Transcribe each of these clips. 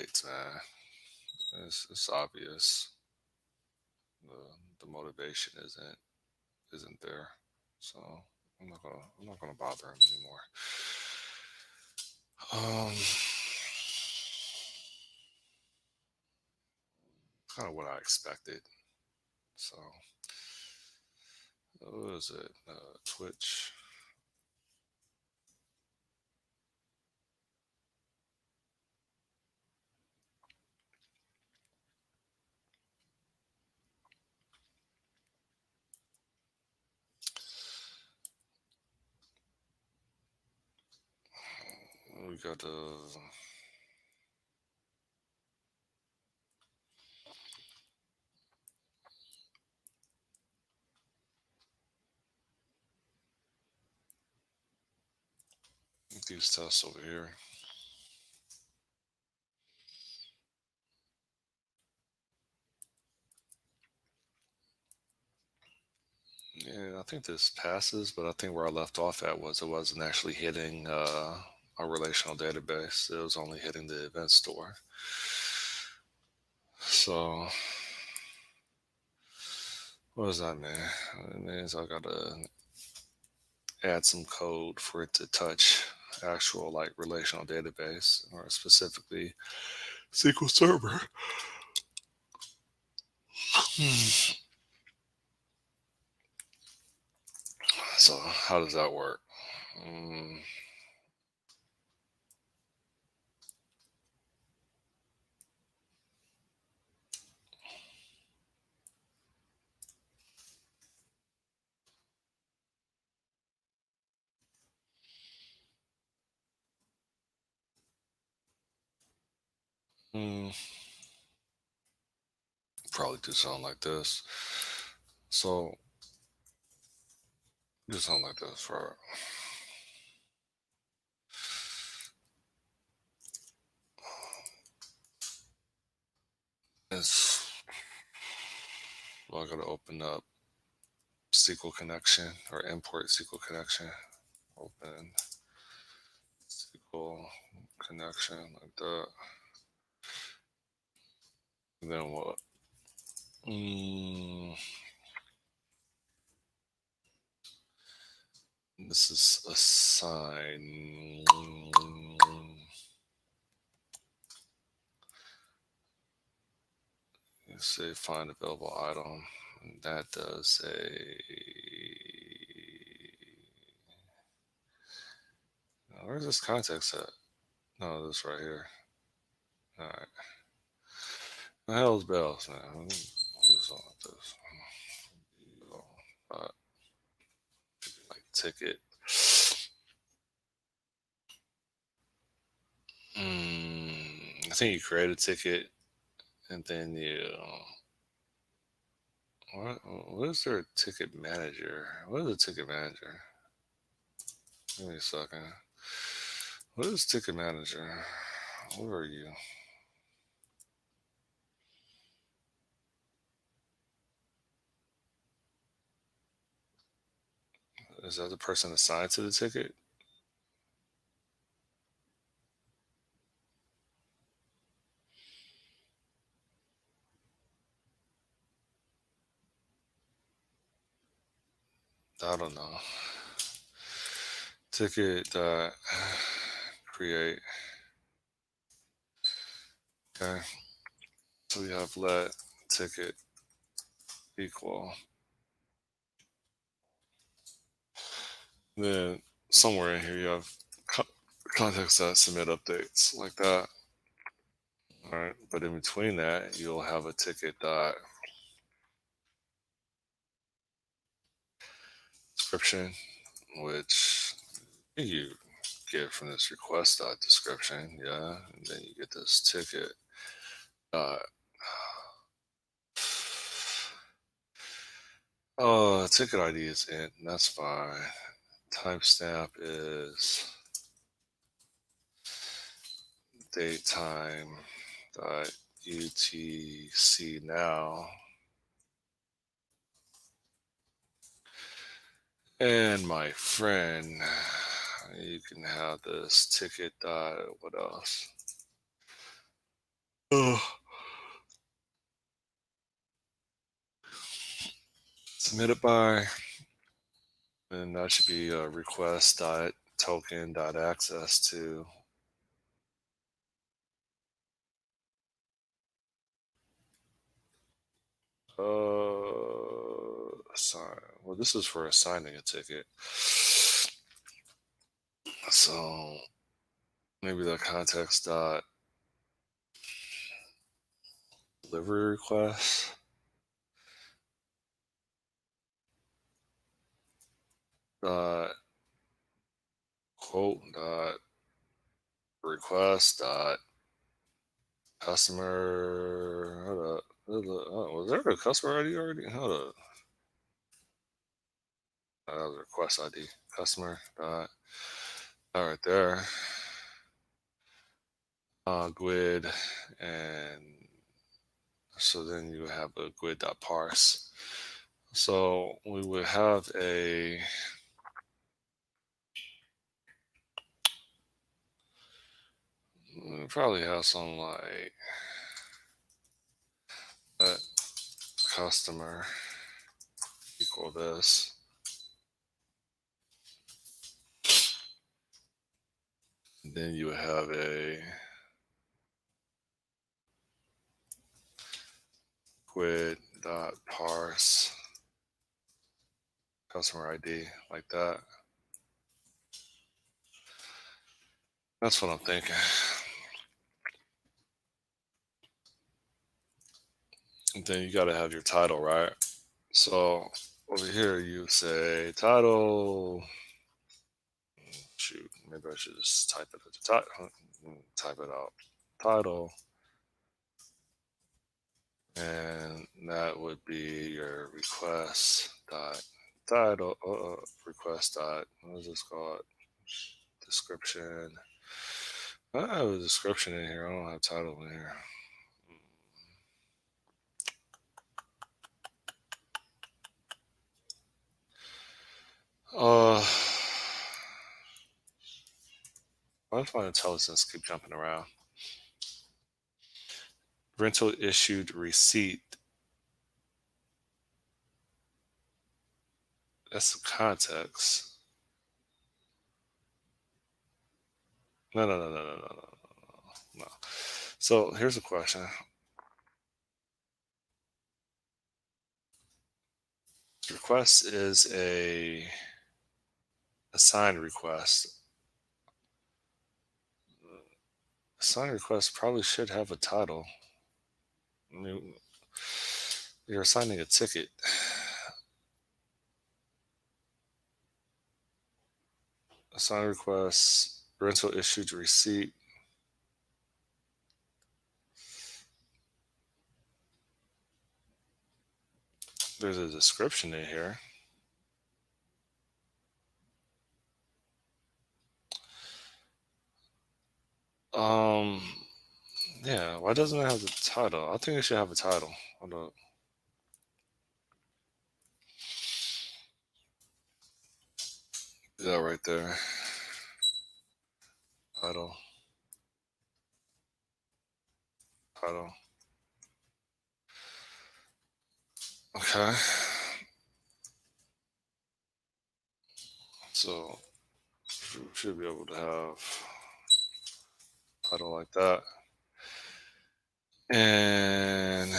updates, man. It's obvious. The motivation isn't there. So I'm not gonna bother him anymore. Um, kind of what I expected. So what is it? Twitch. We got these tests over here. Yeah, I think this passes, but I think where I left off at was it wasn't actually hitting our relational database. It was only hitting the event store. So what does that mean? It means I gotta add some code for it to touch actual like relational database or specifically SQL Server. So how does that work? Mm, mm, probably do something like this. So do something like this for it's well, I gotta open up SQL connection or import SQL connection. Open SQL connection like that. And then what? Mm, this is assign. You say find available item. And that does a. Where's this context at? No, this right here. All right. The hell's bells, man? Let me do something like this. Uh, like ticket. I think you create a ticket and then you. What is their ticket manager? What is a ticket manager? Give me a second. What is ticket manager? Where are you? Is that the person assigned to the ticket? I don't know. Ticket create. Okay. So we have let ticket equal. Then somewhere in here you have co- context that submit updates like that. All right. But in between that, you'll have a ticket dot description, which you get from this request dot description. Yeah. And then you get this ticket dot. Oh, ticket ID is in. That's fine. Timestamp is date time dot UTC now. And my friend, you can have this ticket dot what else? uh, submitted by, and that should be request dot token dot access to. Assign. Well, this is for assigning a ticket. So maybe the context dot delivery request dot quote dot request dot customer. Hold up. Oh, was there a customer ID already? Hold up. That was a request ID. Customer dot. All right, there. GUID, and so then you have a GUID dot parse. So we would have we probably have some like that customer equal this. And then you would have a GUID dot parse customer ID like that. That's what I'm thinking. And then you got to have your title, right? So over here you say title. Shoot, maybe I should just type it at the top. Type it out. Title, and that would be your request dot title. Request dot. What is this called? Description. I have a description in here. I don't have title in here. Why does my intelligence keep jumping around? Rental issued receipt. That's the context. No. So here's a question. Request is a assigned request. Assigned request probably should have a title. I mean, you're assigning a ticket. Assigned request, rental issued receipt. There's a description in here. Um, yeah. Why doesn't it have the title? I think it should have a title. Hold up. Yeah, right there. Title. Title. Okay. So should be able to have title like that. And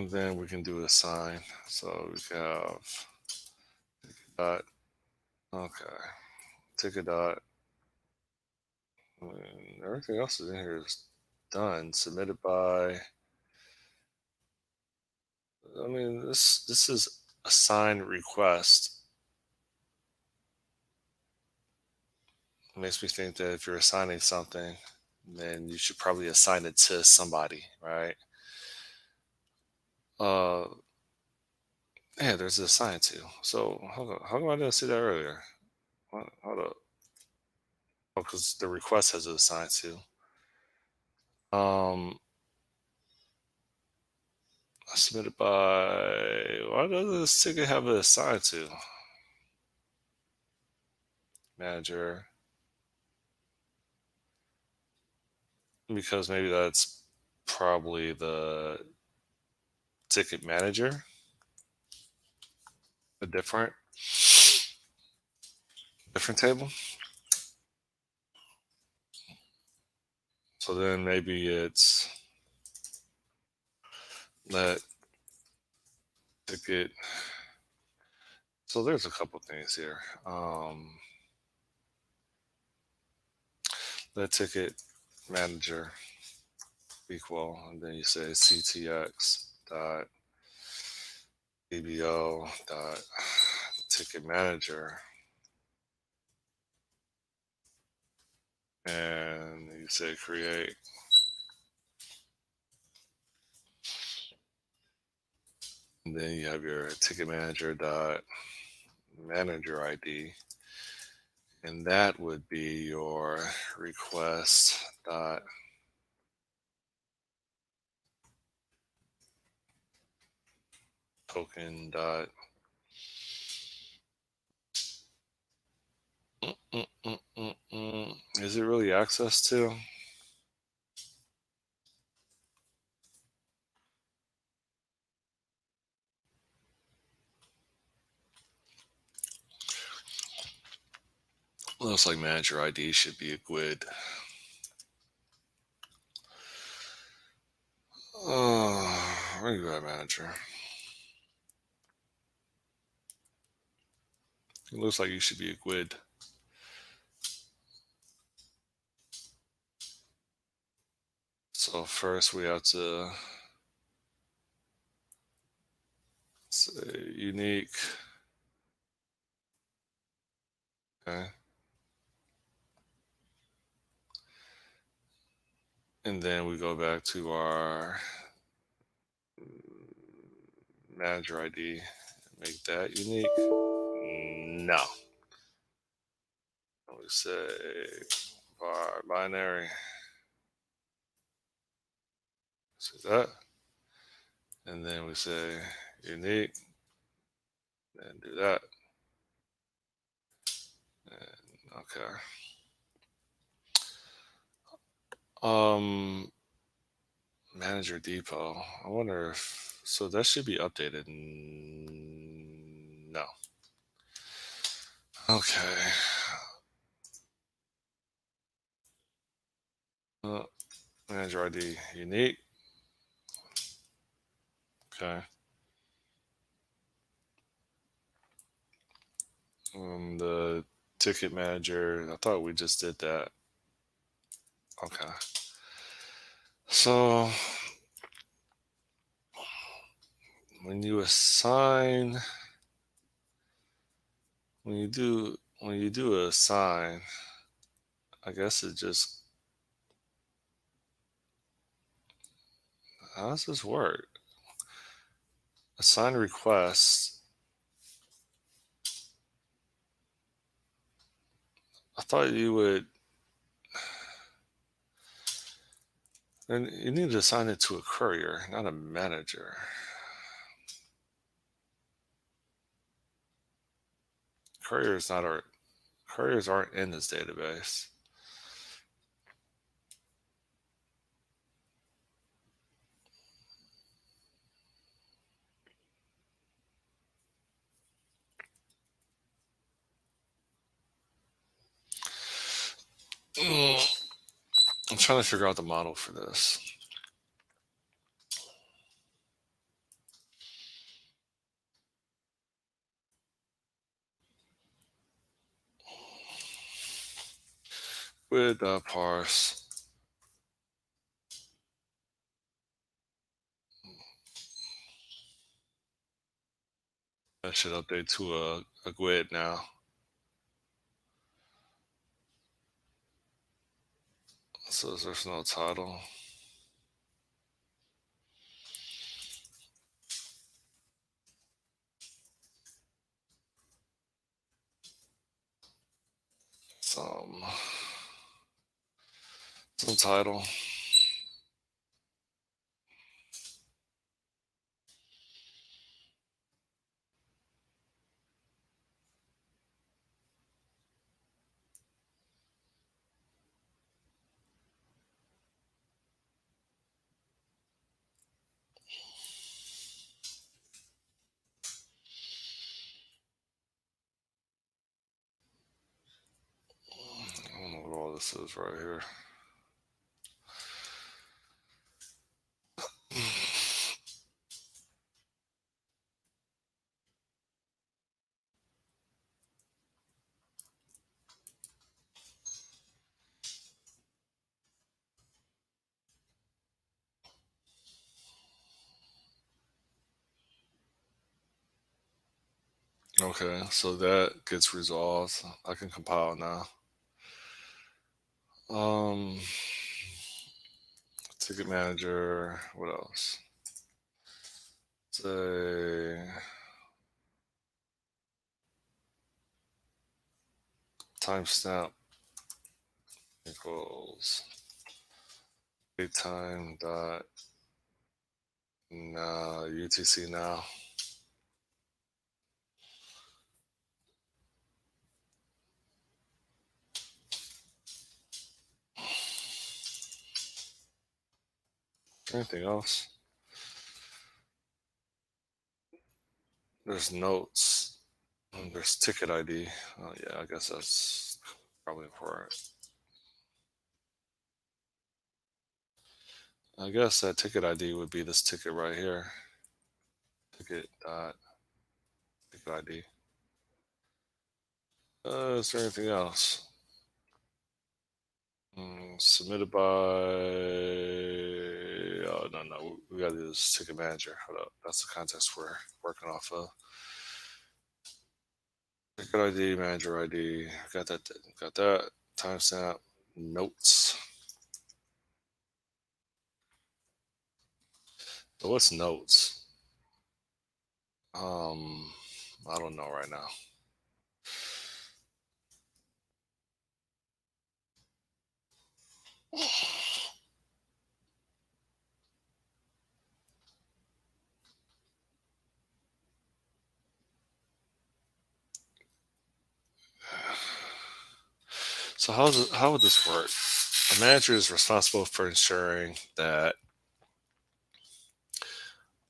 then we can do a sign. So we can have dot. Okay. Ticket dot. And everything else is in here is done. Submitted by. I mean, this is a signed request. It makes me think that if you're assigning something, then you should probably assign it to somebody, right? Uh, yeah, there's a assign to. So hold on, how come I didn't see that earlier? Hold up. Oh, because the request has a assign to. Um, submitted by. Why does this ticket have a assign to? manager, because maybe that's probably the ticket manager, a different table. So then maybe it's that ticket. So there's a couple things here. That ticket manager equal, and then you say CTX dot DBO dot ticket manager, and you say create. And then you have your ticket manager dot manager ID, and that would be your request dot token dot is it really access to? Looks like manager ID should be a GUID. Where you at, manager? It looks like you should be a GUID. So first we have to say unique. Okay. And then we go back to our manager ID, make that unique. No. We say var binary. See that? And then we say unique, and do that. And, okay. Manager depot. I wonder if so that should be updated. No. Okay. Manager ID unique. Okay. The ticket manager. I thought we just did that. Okay. So when you assign, when you do a assign, I guess it just, how does this work? Assign requests. I thought you would, and you need to assign it to a courier, not a manager. Couriers not our couriers aren't in this database. I'm trying to figure out the model for this. With parse. That should update to a GUID now. So there's no title. Some title. this is right here. Okay, so that gets resolved. I can compile now. Um, ticket manager. What else? Say timestamp equals time dot now UTC now. Anything else? There's notes. There's ticket ID. Oh yeah, I guess that's probably important. I guess that ticket ID would be this ticket right here. Ticket dot ticket ID. Is there anything else? Submitted by. Oh no, we gotta do this ticket manager. Hold up, that's the context we're working off of. Ticket ID, manager ID. Got that. Got that. Timestamp. Notes. So what's notes? Um, I don't know right now. So how would this work? A manager is responsible for ensuring that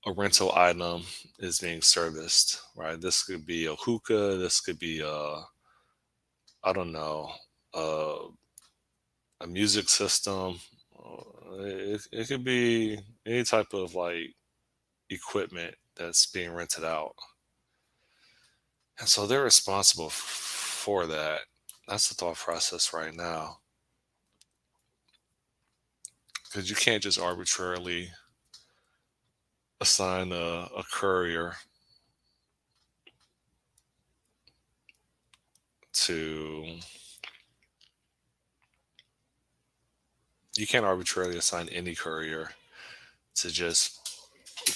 a rental item is being serviced, right? This could be a hookah. This could be I don't know, uh, a music system. It could be any type of like equipment that's being rented out, and so they're responsible for that. That's the thought process right now, because you can't just arbitrarily assign a courier to. You can't arbitrarily assign any courier to just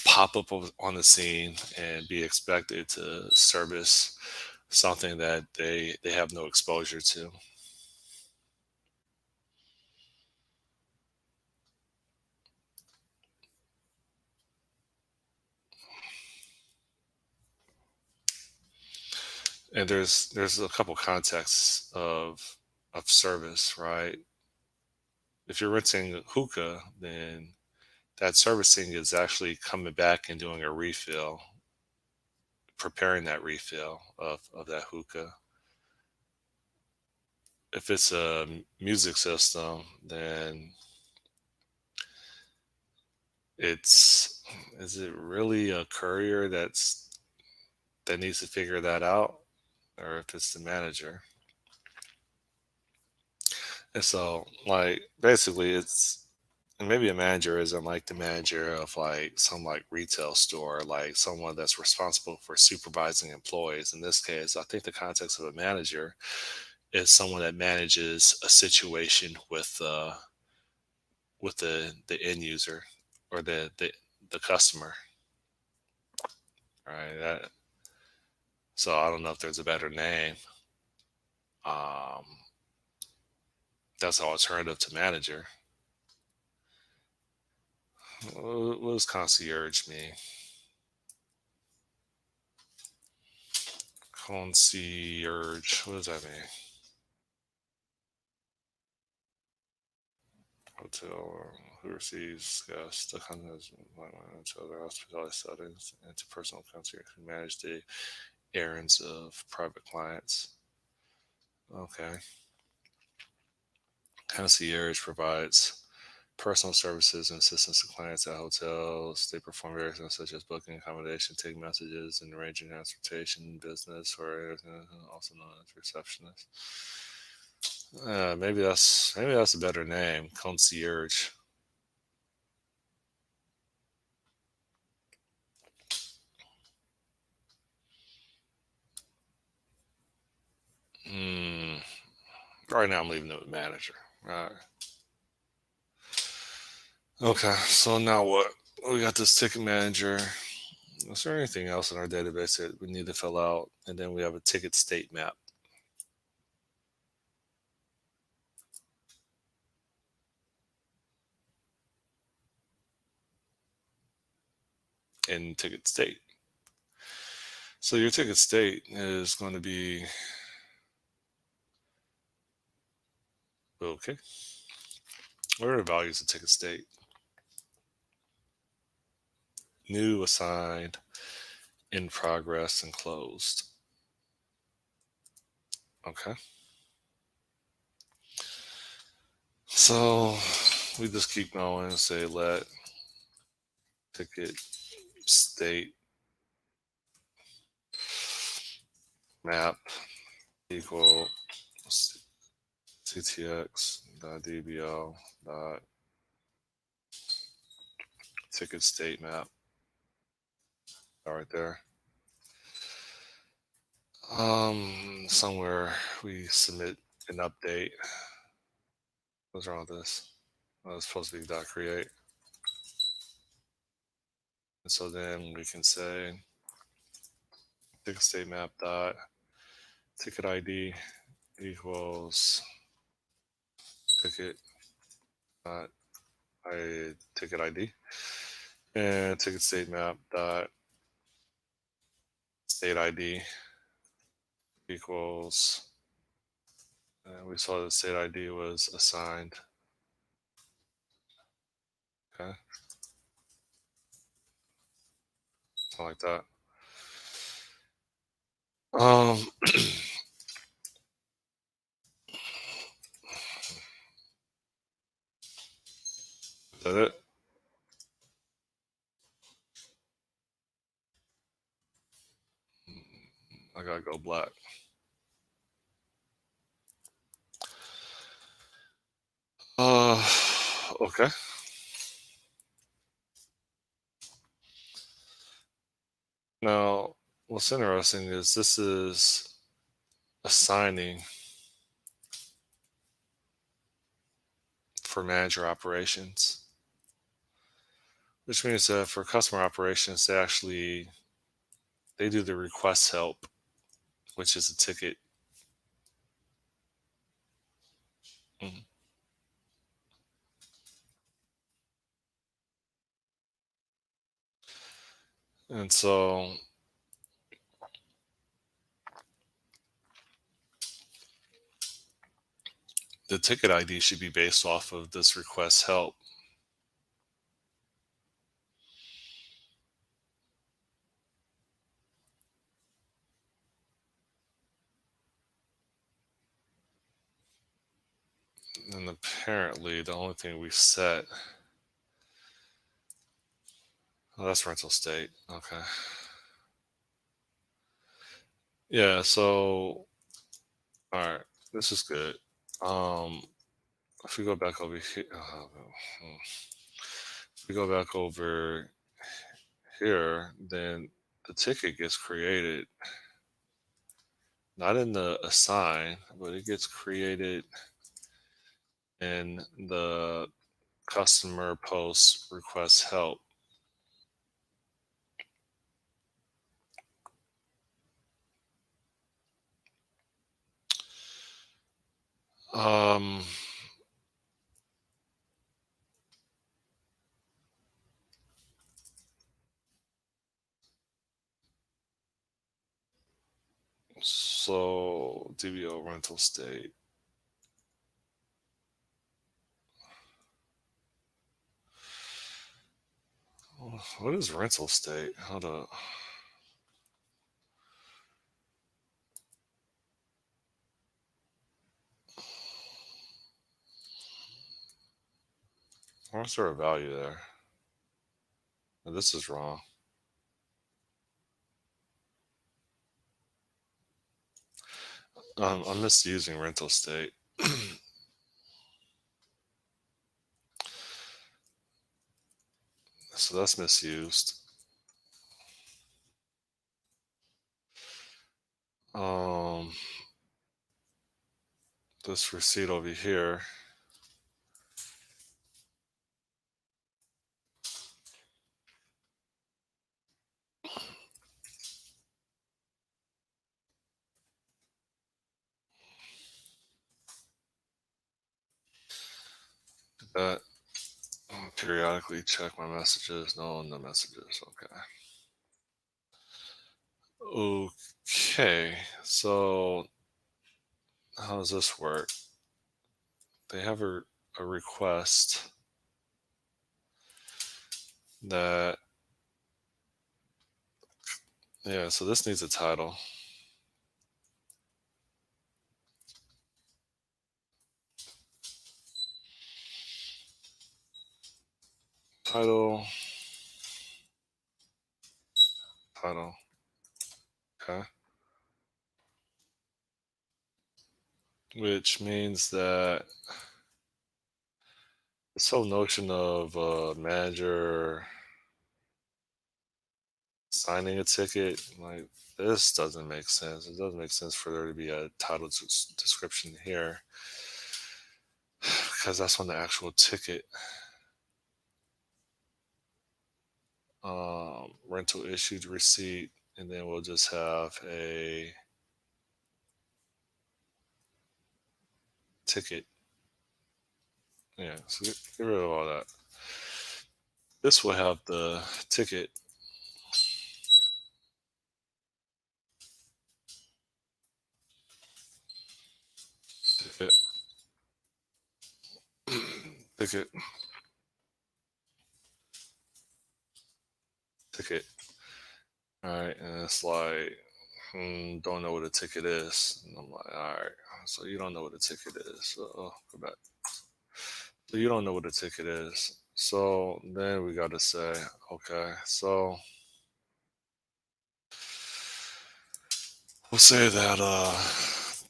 pop up on the scene and be expected to service something that they have no exposure to. And there's a couple contexts of service, right? If you're renting hookah, then that servicing is actually coming back and doing a refill, preparing that refill of that hookah. If it's a music system, then it's is it really a courier that needs to figure that out, or if it's the manager? And so, like, basically, it's and maybe a manager isn't like the manager of like some like retail store, like someone that's responsible for supervising employees. In this case, I think the context of a manager is someone that manages a situation with the end user or the customer, right? So I don't know if there's a better name. Um, that's an alternative to manager. What does concierge mean? Concierge. What does that mean? Hotel who receives guests, the contents to other hospitality settings, and to personal concierge who manage the errands of private clients. Okay. Concierge provides personal services and assistance to clients at hotels. They perform various things such as booking accommodation, take messages, and arranging transportation, business, or also known as receptionist. Maybe that's a better name, concierge. Hmm. Right now, I'm leaving it with manager. All right. Okay. So now what? We got this ticket manager. Is there anything else in our database that we need to fill out? And then we have a ticket state map in ticket state. So your ticket state is going to be okay. What are the values of ticket state? New, assigned, in progress, and closed. Okay. So we just keep going and say let ticket state map equal ctx.dbl dot ticket state map. All right there. Somewhere we submit an update. What's wrong with this? Oh, it's supposed to be dot create. And so then we can say ticket state map dot ticket ID equals ticket dot ticket ID, and ticket state map dot state ID equals, and we saw the state ID was assigned. Okay, something like that. Is that it? I gotta go black. Okay. Now, what's interesting is this is assigning for manager operations, which means that for customer operations, they do the request help, which is a ticket. Mhm. And so the ticket ID should be based off of this request help. And apparently, the only thing we've set, oh, that's rental state. Okay. Yeah. So, all right, this is good. Um, if we go back over here, if we go back over here, then the ticket gets created not in the assign, but it gets created in the customer post request help. Um, so DBO rental state. What is rental state? How to? Why is there a value there? And this is wrong. I'm misusing rental state. So that's misused. Um, this receipt over here. That periodically check my messages. No messages. Okay. So how does this work? They have a request that, yeah, so this needs a title. Title. Title. Okay. Which means that this whole notion of manager signing a ticket, like, this doesn't make sense. It doesn't make sense for there to be a title description here because that's on the actual ticket. Rental issued receipt, and then we'll just have a ticket. Yeah, so get rid of all that. This will have the ticket. Ticket. Ticket. Ticket. All right, and it's like, don't know what a ticket is. And I'm like, all right, so you don't know what a ticket is. So go back. So you don't know what a ticket is. So then we got to say, okay, so we'll say that, let's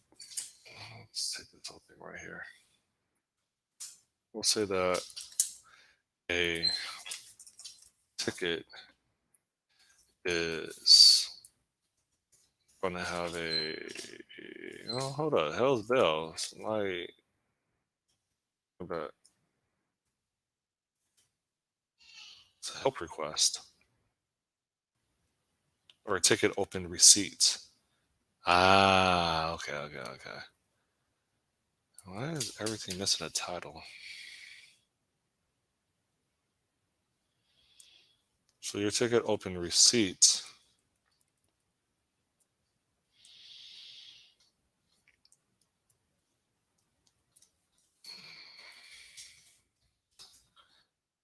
take this whole thing right here. We'll say that a ticket is going to have a, oh, hold up, hell's bells. Like, go back. It's a help request or a ticket open receipt. Ah, okay. Why is everything missing a title? So your ticket open receipt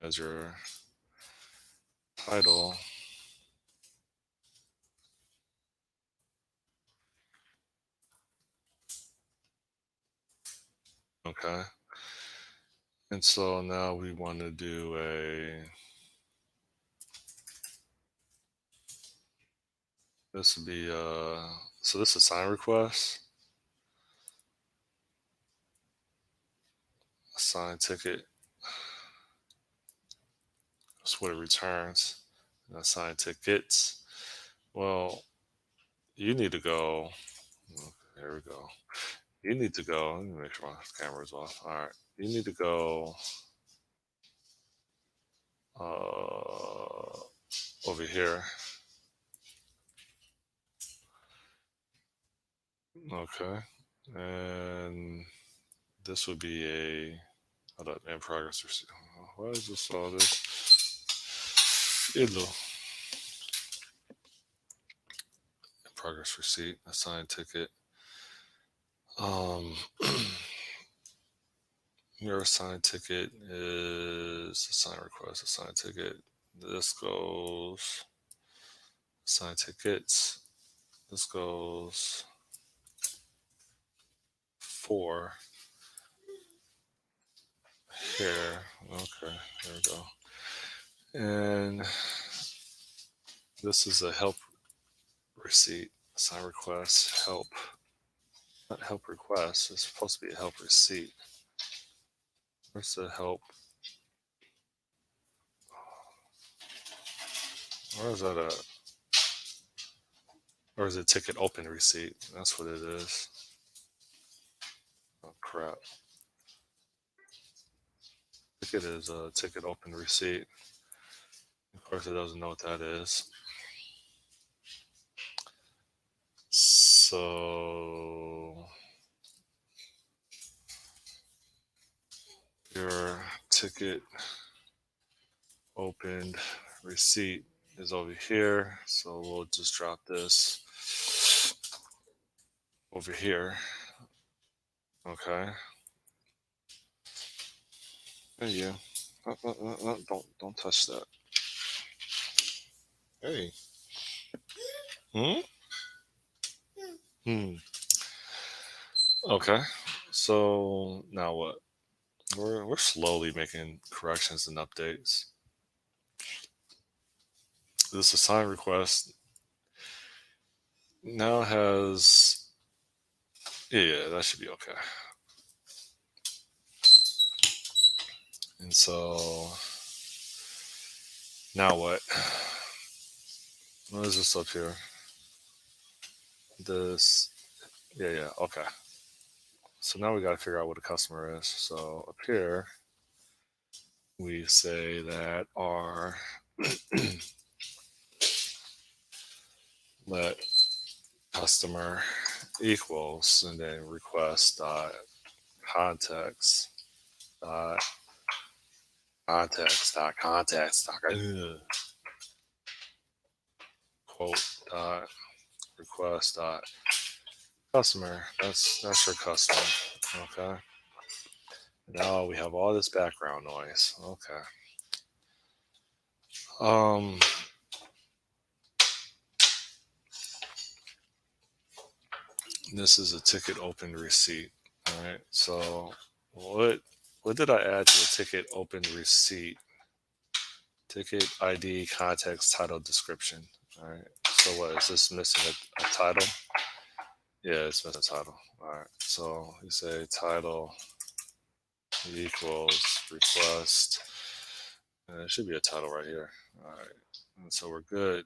as your title. Okay. And so now we want to do this would be, so this is sign request, sign ticket. That's what it returns. And assign tickets. Well, you need to go. Okay, here we go. You need to go. Let me make sure my camera's off. All right. You need to go over here. Okay. And this would be a, hold up, in progress receipt. Why is this all this? Hello. In progress receipt, assigned ticket. Um, your assigned ticket is assigned request, assigned ticket. This goes assigned tickets. This goes for here. Okay, there we go. And this is a help receipt. Sign request, help. Not help request. It's supposed to be a help receipt. Where's the help? Where is that at? Or is it ticket open receipt? That's what it is. Oh crap. Ticket is a ticket open receipt. Of course, it doesn't know what that is. So your ticket opened receipt is over here. So we'll just drop this over here. Okay. There you go. Don't touch that. Hey. Hmm. Hmm. Okay. So now what? We're slowly making corrections and updates. This assign request now has, yeah, that should be okay. And so now what? What is this up here? This, yeah, okay. So now we got to figure out what a customer is. So up here, we say that our let customer equals and then request dot context dot quote dot request dot customer. That's your customer. Okay. Now we have all this background noise. Okay. Um this is a ticket open receipt. All right. So what did I add to the ticket open receipt? Ticket ID, context, title, description. All right. So what is this missing a title? Yeah, it's missing a title. All right. So you say title equals request. And there should be a title right here. All right. And so we're good.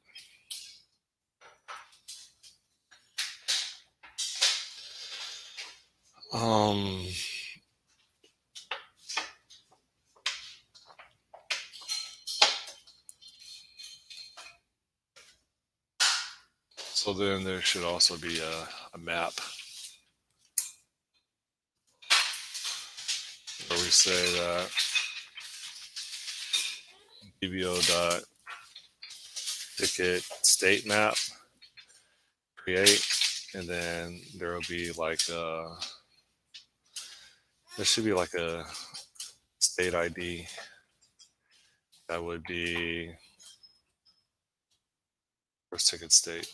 Um so then there should also be a map where we say that DBO dot ticket state map create, and then there will be like there should be like a state ID that would be first ticket state.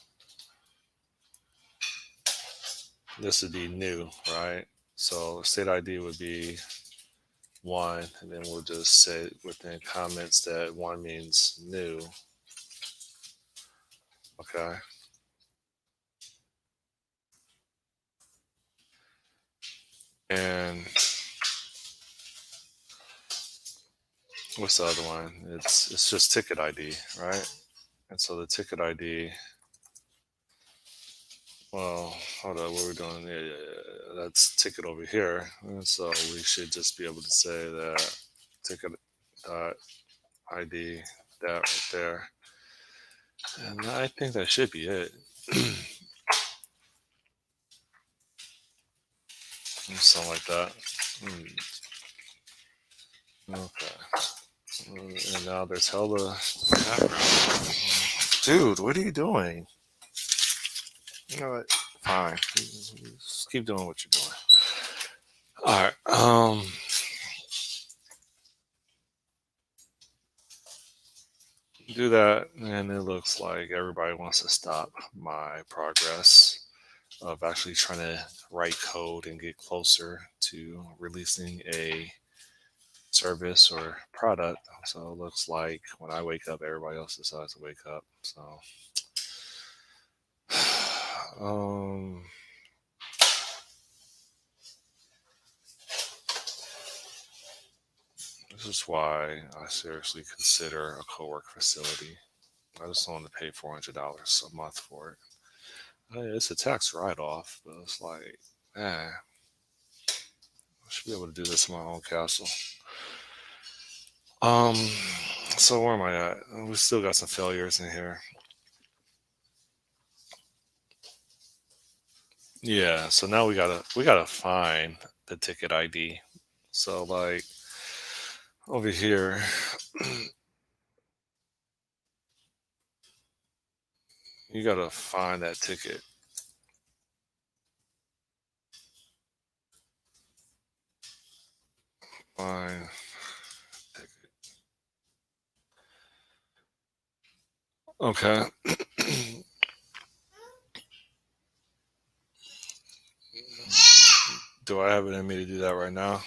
This would be new, right? So state ID would be one, and then we'll just say within comments that one means new. Okay. And what's the other one? It's just ticket ID, right? And so the ticket ID. Well, hold on, what are we doing? Yeah, that's ticket over here. And so we should just be able to say that ticket dot ID that right there. And I think that should be it. Something like that. Okay. And now there's hella background. Dude, what are you doing? You know what? Fine. Just keep doing what you're doing. All right. Do that, and it looks like everybody wants to stop my progress of actually trying to write code and get closer to releasing a service or product. So it looks like when I wake up, everybody else decides to wake up. So, um, this is why I seriously consider a co-work facility. I just don't want to pay $400 a month for it. Hey, it's a tax write-off, but it's like, eh, I should be able to do this in my own castle. Um, so where am I at? We still got some failures in here. Yeah, so now we gotta find the ticket ID. So like over here, you gotta find that ticket. Find ticket. Okay. Do I have it in me to do that right now?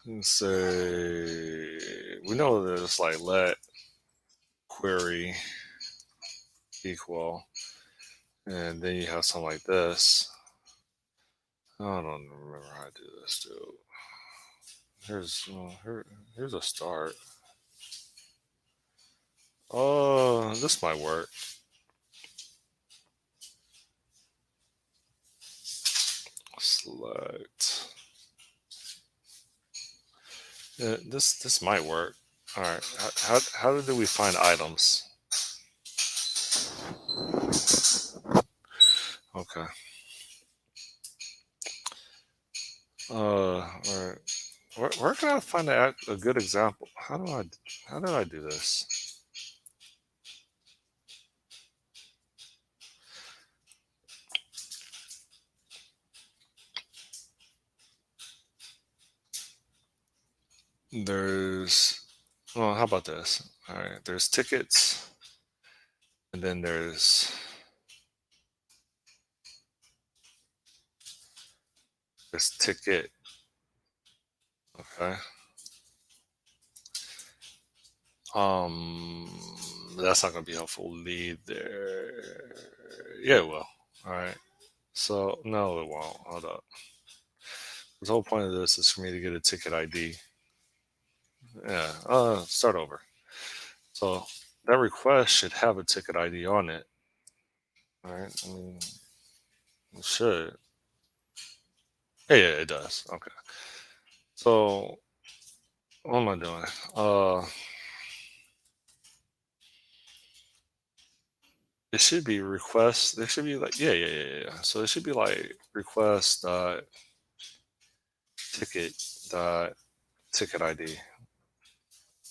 Let's say we know that it's like let query equal, and then you have something like this. I don't remember how to do this, dude. Here's a start. Oh, this might work. Select. Yeah, this might work. All right. How do we find items? Okay. All right. Where can I find a good example? How do I do this? There's well, how about this? All right. There's tickets, and then there's ticket. Okay. Um, that's not gonna be helpful. Lead there. Yeah, it will. All right. So no, it won't. Hold up. The whole point of this is for me to get a ticket ID. Yeah. Start over. So that request should have a ticket ID on it. All right. I mean, it should. Yeah, yeah, it does. Okay. So what am I doing? It should be request. There should be like yeah. So it should be like request ticket dot ticket ID.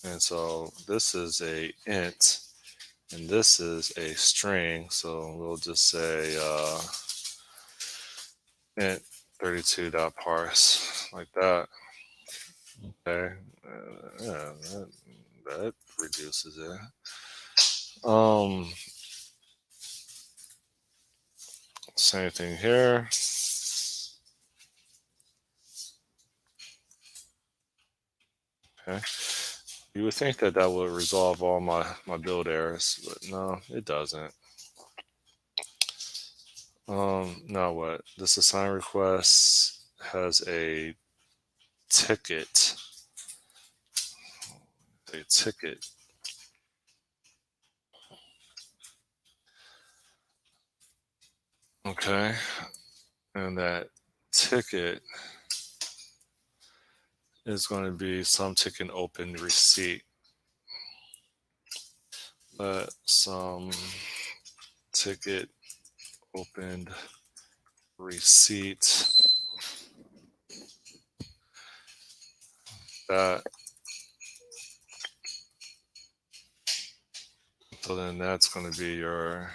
And so this is a int and this is a string. So we'll just say int 32 dot parse like that. Okay. Yeah, that reduces it. Um, Same thing here. Okay. You would think that that would resolve all my build errors, but no, it doesn't. Now what? This assign request has a ticket. A ticket. Okay. And that ticket is going to be some ticket open receipt. Some ticket opened receipt. That so then that's going to be your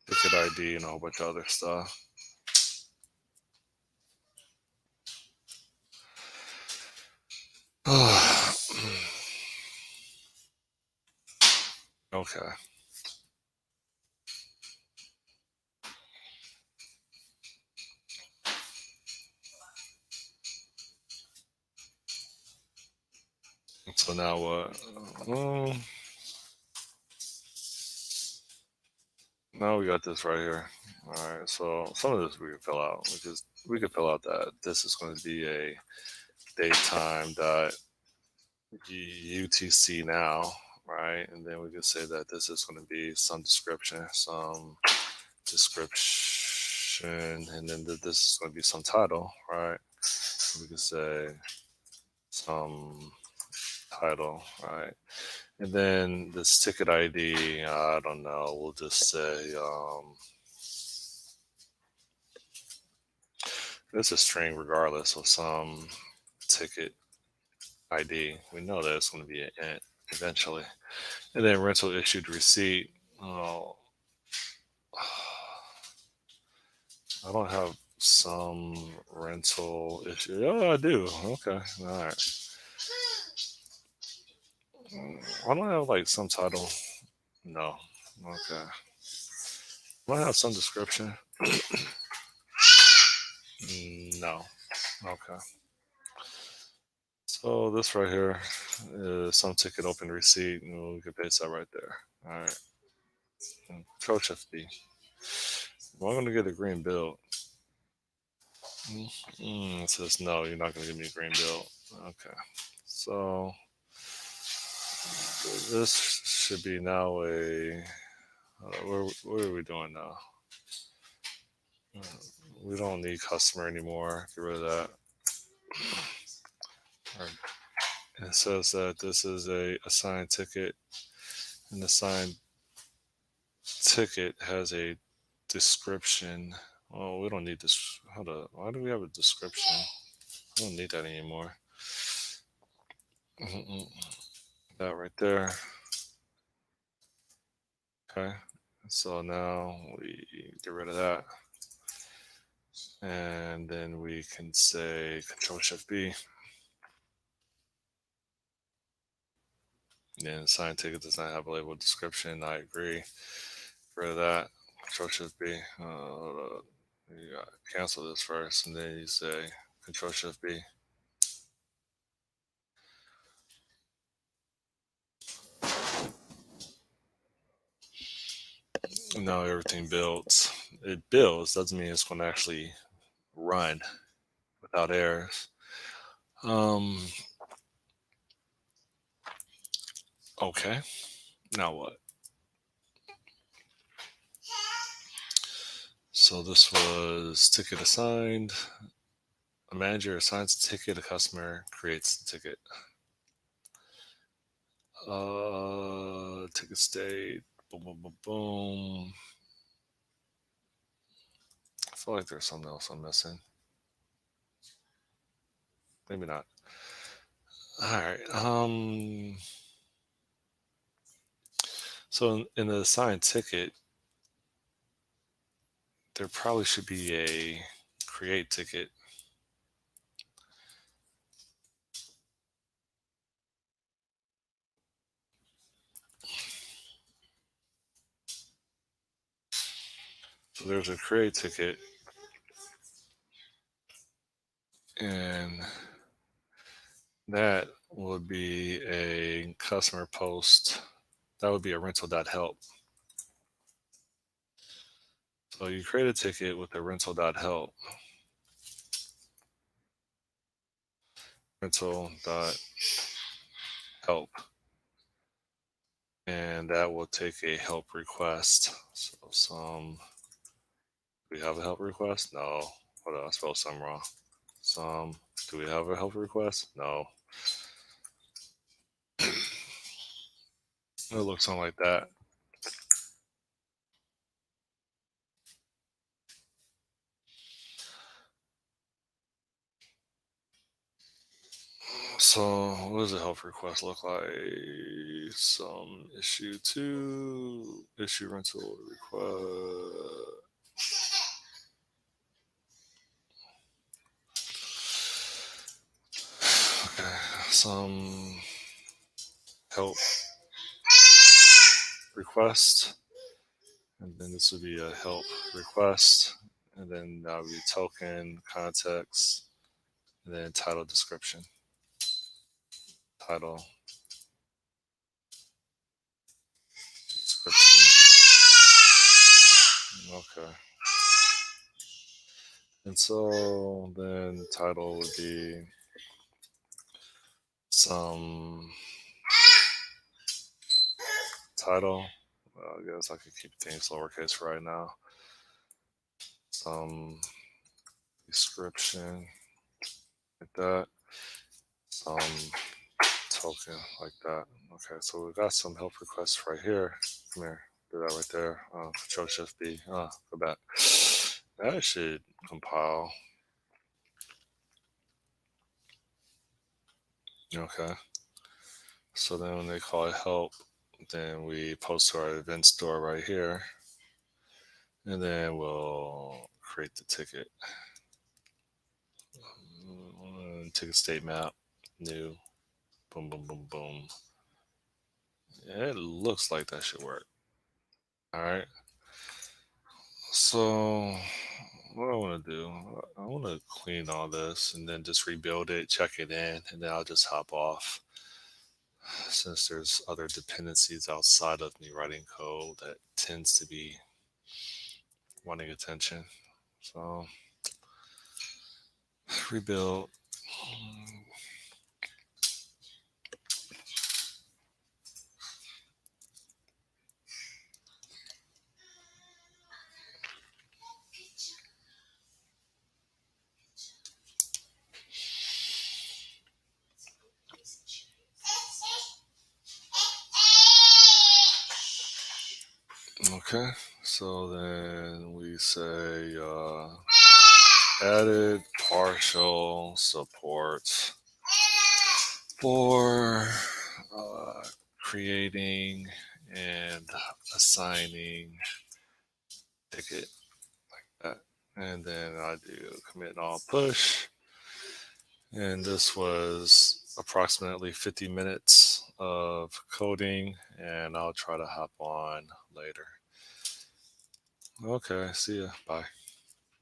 ticket ID and a whole bunch of other stuff. Okay. So now what? Well, now we got this right here. All right. So some of this we can fill out because we could fill out that this is going to be a datetime dot UTC now, right? And then we could say that this is going to be some description, and then this is going to be some title, right? So we could say some title, right? And then this ticket ID, I don't know, we'll just say it's a string regardless of some ticket ID. We know that it's going to be an int eventually. And then rental issued receipt. Oh, I don't have some rental issue. Oh, I do. Okay. All right. I don't have like some title. No. Okay. I have some description. No. Okay. So this right here is some ticket open receipt, and we can paste that right there. All right. Control Shift B. Well, I'm going to get a green build. It says no, you're not going to give me a green build. Okay. So this should be now a. What are we doing now? We don't need customer anymore. Get rid of that. It says that this is a assigned ticket, and the assigned ticket has a description. Oh, we don't need this. Hold up. Why do we have a description? I don't need that anymore. That right there. Okay. So now we get rid of that. And then we can say Control Shift B. And assigned ticket does not have a label description. I agree. Get rid of that. Control Shift B. You got cancel this first, and then you say Control Shift B. Now everything builds. It builds doesn't mean it's going to actually run without errors. Okay. Now what? So this was ticket assigned. A manager assigns a ticket. A customer creates the ticket. Ticket state. Boom, boom, boom, boom. I feel like there's something else I'm missing. Maybe not. All right. So in the assigned ticket, there probably should be a create ticket. So there's a create ticket, and that would be a customer post. That would be a rental.help. So you create a ticket with a rental.help. Rental.help. And that will take a help request. So do we have a help request? No. Hold on, I spelled something wrong. Do we have a help request? No. It looks something like that. So what does a help request look like? Some issue to issue rental request. Okay, some help request, and then this would be a help request, and then that would be token, context, and then title description. Title Okay. And so then title would be some title. I guess I could keep things lowercase for right now. Some description like that. Some token like that. Okay, so we got some help requests right here. Come here. Do that right there. Control Shift B. Go back. That should compile. Okay. So then when they call it help, then we post to our event store right here. And then we'll create the ticket. Ticket state map. New. Boom, boom, boom, boom. It looks like that should work. All right. So what I want to do, I want to clean all this and then just rebuild it, check it in, and then I'll just hop off since there's other dependencies outside of me writing code that tends to be wanting attention. So rebuild. Okay, so then we say added partial support for creating and assigning ticket that. And then I do commit all push. And this was approximately 50 minutes of coding, and I'll try to hop on later. Okay, see ya. Bye.